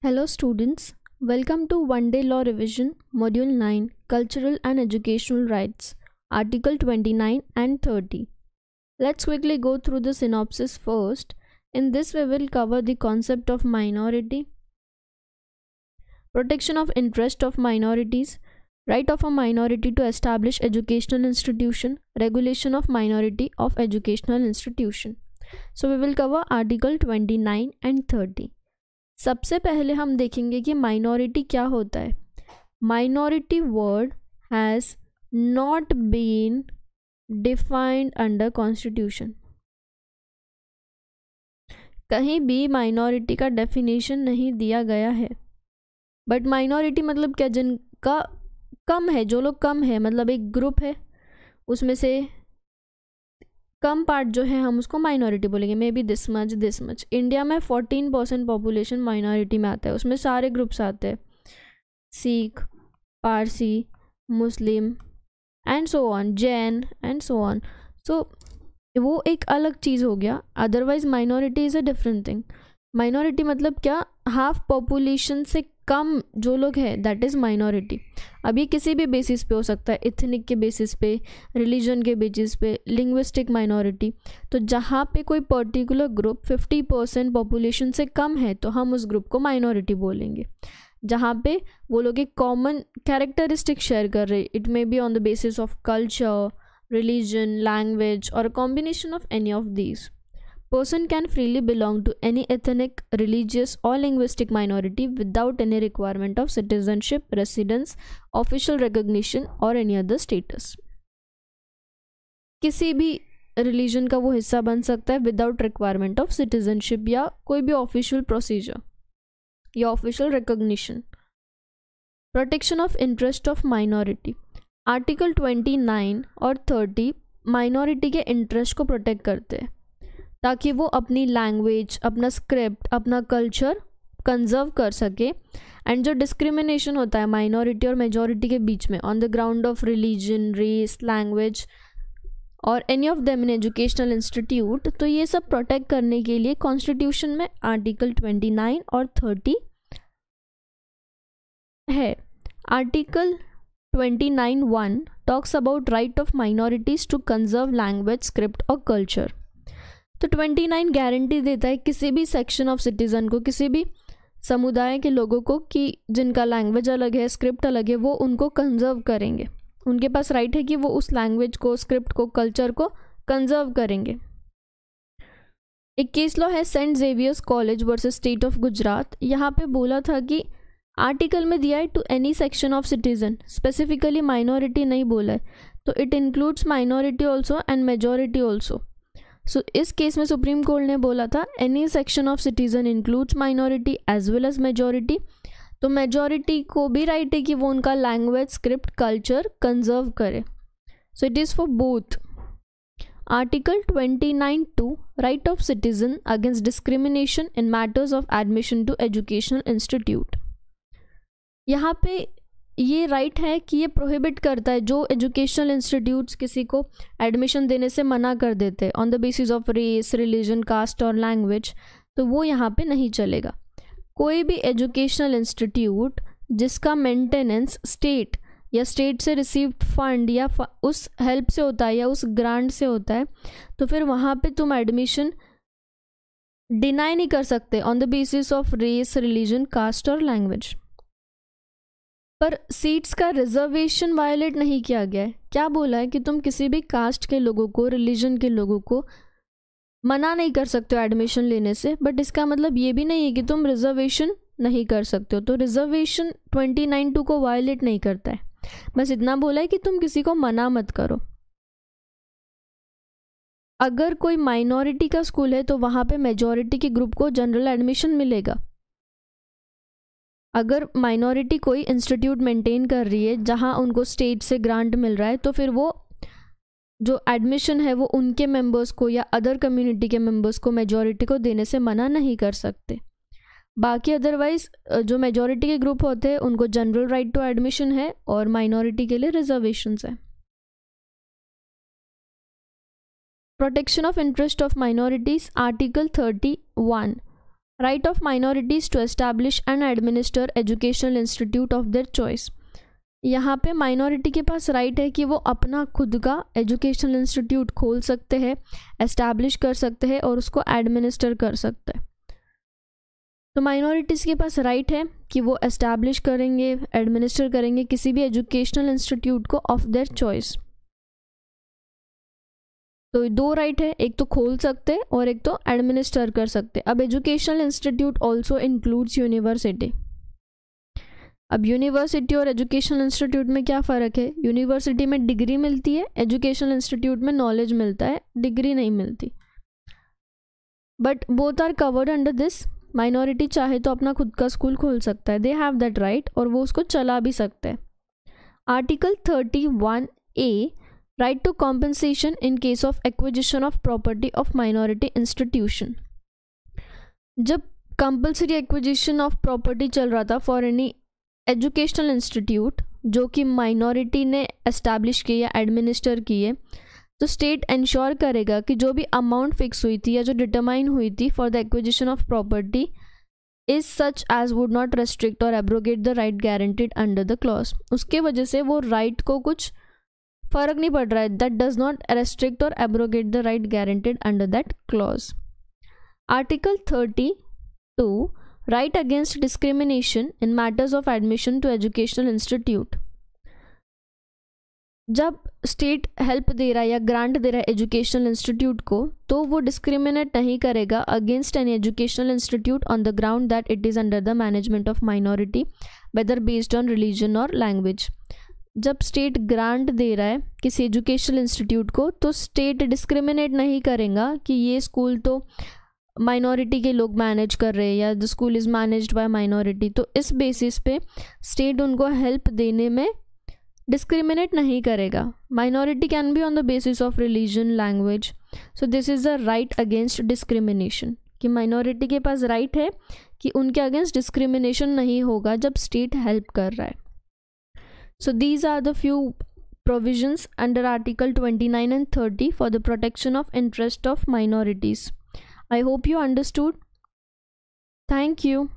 Hello students, welcome to One Day Law Revision, Module 9, Cultural and Educational Rights, Article 29 and 30. Let's quickly go through the synopsis first. In this we will cover the concept of minority, protection of interest of minorities, right of a minority to establish educational institution, regulation of minority of educational institution. So we will cover Article 29 and 30. सबसे पहले हम देखेंगे कि minority क्या होता है. Minority word has not been defined under constitution. कहीं भी माइनॉरिटी का डेफिनेशन नहीं दिया गया है. बट माइनॉरिटी मतलब क्या? जिनका कम है, जो लोग कम है, मतलब एक ग्रुप है उसमें से कम पार्ट जो है हम उसको माइनॉरिटी बोलेंगे. May be this much. India में 14% पॉपुलेशन माइनॉरिटी में आता है. उसमें सारे ग्रुप्स आते हैं, Sikh, Parsi, Muslim and so on, Jain and so on. So वो एक अलग चीज़ हो गया. Otherwise minority is a different thing. Minority मतलब क्या? हाफ पॉपुलेशन से कम जो लोग हैं, दैट इज़ माइनॉरिटी. अब ये किसी भी बेसिस पे हो सकता है, इथनिक के बेसिस पे, रिलीजन के बेसिस पे, लिंग्विस्टिक माइनॉरिटी. तो जहाँ पे कोई पर्टिकुलर ग्रुप 50% पॉपुलेशन से कम है तो हम उस ग्रुप को माइनॉरिटी बोलेंगे. जहाँ पे वो लोग एक कॉमन कैरेक्टरिस्टिक शेयर कर रहे, it may be on the basis of culture, religion, language, or a combination of any of these. Person can freely belong to any ethnic, religious, or linguistic minority without any requirement of citizenship, residence, official recognition, or any other status. किसी भी religion का वो हिस्सा बन सकता है without requirement of citizenship या कोई भी ऑफिशियल प्रोसीजर या official recognition. Protection of interest of minority. Article 29 और 30 माइनॉरिटी के इंटरेस्ट को प्रोटेक्ट करते हैं ताकि वो अपनी लैंग्वेज, अपना स्क्रिप्ट, अपना कल्चर कंजर्व कर सके. एंड जो डिस्क्रिमिनेशन होता है माइनॉरिटी और मेजॉरिटी के बीच में on the ground of religion, race, language और any of them in educational institute, तो ये सब प्रोटेक्ट करने के लिए कॉन्स्टिट्यूशन में आर्टिकल 29 और 30 है. Article 29(1) talks about right of minorities to conserve language, script और culture. तो 29 गारंटी देता है किसी भी सेक्शन ऑफ सिटीज़न को, किसी भी समुदाय के लोगों को, कि जिनका लैंग्वेज अलग है, स्क्रिप्ट अलग है, वो उनको कंजर्व करेंगे. उनके पास राइट है कि वो उस लैंग्वेज को, स्क्रिप्ट को, कल्चर को कंजर्व करेंगे. एक केस लॉ है Saint Xavier's College versus state of Gujarat. यहाँ पे बोला था कि आर्टिकल में दिया है to any section of citizen, specifically minority नहीं बोला है, तो it includes minority also and majority also. So इस केस में सुप्रीम कोर्ट ने बोला था any section of citizen includes minority as well as majority. तो मेजॉरिटी को भी राइट है कि वो उनका लैंग्वेज, स्क्रिप्ट, कल्चर कंजर्व करे. So it is for both. Article 29(2) right of citizen against discrimination in matters of admission to educational institute. यहाँ पे ये राइट है कि ये प्रोहिबिट करता है जो एजुकेशनल इंस्टीट्यूट्स किसी को एडमिशन देने से मना कर देते हैं on the basis of race, religion, caste और लैंग्वेज, तो वो यहाँ पे नहीं चलेगा. कोई भी एजुकेशनल इंस्टीट्यूट जिसका मेंटेनेंस स्टेट या स्टेट से रिसीव्ड फंड या उस हेल्प से होता है या उस ग्रांट से होता है, तो फिर वहाँ पे तुम एडमिशन डिनाई नहीं कर सकते on the basis of race, religion, caste और लैंग्वेज. पर सीट्स का रिजर्वेशन वायलेट नहीं किया गया है. क्या बोला है कि तुम किसी भी कास्ट के लोगों को, रिलीजन के लोगों को मना नहीं कर सकते हो एडमिशन लेने से. बट इसका मतलब ये भी नहीं है कि तुम रिजर्वेशन नहीं कर सकते हो. तो रिजर्वेशन 29(2) को वायलेट नहीं करता है. बस इतना बोला है कि तुम किसी को मना मत करो. अगर कोई माइनॉरिटी का स्कूल है तो वहाँ पे मेजॉरिटी के ग्रुप को जनरल एडमिशन मिलेगा. अगर माइनॉरिटी कोई इंस्टीट्यूट मेंटेन कर रही है जहाँ उनको स्टेट से ग्रांट मिल रहा है, तो फिर वो जो एडमिशन है वो उनके मेंबर्स को या अदर कम्युनिटी के मेंबर्स को, मेजॉरिटी को देने से मना नहीं कर सकते. बाकी अदरवाइज जो मेजॉरिटी के ग्रुप होते हैं उनको जनरल राइट टू एडमिशन है और माइनॉरिटी के लिए रिजर्वेशंस है. Protection of interest of minorities. Article 31 right of minorities to establish and administer educational institute of their choice. यहाँ पे माइनॉरिटी के पास राइट है कि वो अपना खुद का एजुकेशनल इंस्टीट्यूट खोल सकते हैं, एस्टैब्लिश कर सकते हैं और उसको एडमिनिस्टर कर सकते हैं। तो माइनॉरिटीज़ के पास राइट है कि वो एस्टैब्लिश करेंगे, एडमिनिस्टर करेंगे किसी भी एजुकेशनल इंस्टीट्यूट को ऑफ देयर चॉइस। तो दो राइट है, एक तो खोल सकते और एक तो एडमिनिस्टर कर सकते। अब educational institute also includes university. अब यूनिवर्सिटी और एजुकेशनल इंस्टीट्यूट में क्या फ़र्क है? यूनिवर्सिटी में डिग्री मिलती है, एजुकेशनल इंस्टीट्यूट में नॉलेज मिलता है, डिग्री नहीं मिलती। But both are covered under this. Minority चाहे तो अपना खुद का स्कूल खोल सकता है, दे हैव दैट राइट, और वो उसको चला भी सकते हैं। Article 31A, right to compensation in case of acquisition of property of minority institution. जब कंपल्सरी एक्विजिशन ऑफ प्रॉपर्टी चल रहा था फॉर एनी एजुकेशनल इंस्टीट्यूट जो कि माइनॉरिटी ने एस्टैब्लिश की या एडमिनिस्टर की है, तो स्टेट इंश्योर करेगा कि जो भी अमाउंट फिक्स हुई थी या जो डिटरमाइन हुई थी for the acquisition of property is such as would not restrict और abrogate the right guaranteed under the clause. उसके वजह से वो राइट को कुछ फर्क नहीं पड़ रहा है, दैट डज नॉट रेस्ट्रिक्ट और abrogate the right guaranteed under that clause. Article 32, right against discrimination in matters of admission to educational institute. जब स्टेट हेल्प दे रहा है या ग्रांट दे रहा है एजुकेशनल इंस्टीट्यूट को, तो वो डिस्क्रिमिनेट नहीं करेगा against an educational institute on the ground that it is under the management of minority whether based on religion और लैंग्वेज। जब स्टेट ग्रांट दे रहा है किसी एजुकेशनल इंस्टीट्यूट को, तो स्टेट डिस्क्रिमिनेट नहीं करेगा कि ये स्कूल तो माइनॉरिटी के लोग मैनेज कर रहे हैं या the school is managed by minority. तो इस बेसिस पे स्टेट उनको हेल्प देने में डिस्क्रिमिनेट नहीं करेगा। Minority can be on the basis of religion, language. So this is a right against discrimination, कि माइनॉरिटी के पास राइट है कि उनके अगेंस्ट डिस्क्रिमिनेशन नहीं होगा जब स्टेट हेल्प कर रहा है। So these are the few provisions under Article 29 and 30 for the protection of interest of minorities. I hope you understood. Thank you.